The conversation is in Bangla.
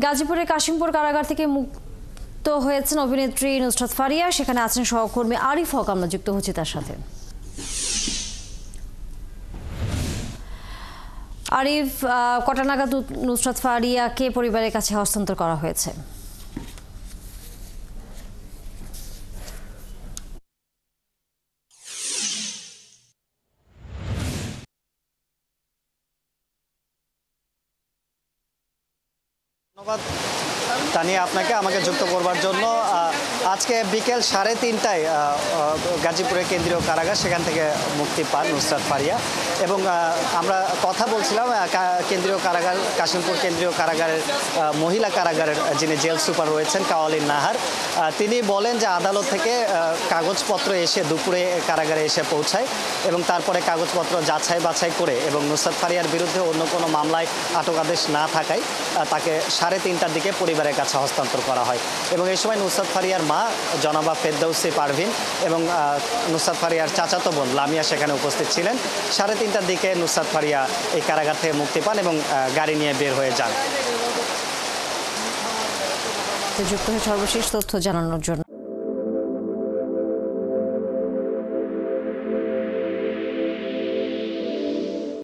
গাজীপুরের কাশিমপুর কারাগার থেকে মুক্ত হয়েছেন অভিনেত্রী নুসরাত ফারিয়া। সেখানে আছেন সহকর্মী আরিফ হক। আমরা যুক্ত হচ্ছি তার সাথে। আরিফ, কটা নাগাদ নুসরাত ফারিয়াকে পরিবারের কাছে হস্তান্তর করা হয়েছে? ধন্যবাদ তানিয়া আপনাকে আমাকে যুক্ত করবার জন্য। আজকে বিকেল 3:30টায় গাজীপুরের কেন্দ্রীয় কারাগার সেখান থেকে মুক্তি পান নুসরাত ফারিয়া এবং আমরা কথা বলছিলাম কেন্দ্রীয় কারাগার কাশিমপুর কেন্দ্রীয় কারাগারের মহিলা কারাগারের যিনি জেল সুপার রয়েছেন কাওয়ালিন নাহার, তিনি বলেন যে আদালত থেকে কাগজপত্র এসে দুপুরে কারাগারে এসে পৌঁছায় এবং তারপরে কাগজপত্র যাচাই বাছাই করে এবং নুসরাত ফারিয়ার বিরুদ্ধে অন্য কোনো মামলায় আটক আদেশ না থাকায় তাকে 3:30টার দিকে পরিবারের কাছে হস্তান্তর করা হয় এবং এই সময় নুসরাত ফারিয়ার মা জনাবা ফেরদৌসী পারভিন এবং নুসরাত ফারিয়ার চাচাতো বোন লামিয়া সেখানে উপস্থিত ছিলেন। 3:30টার দিকে নুসরাত ফারিয়া এই কারাগার থেকে মুক্তি পান এবং গাড়ি নিয়ে বের হয়ে যান। যুক্ত হয়ে সর্বশেষ তথ্য জানানোর জন্য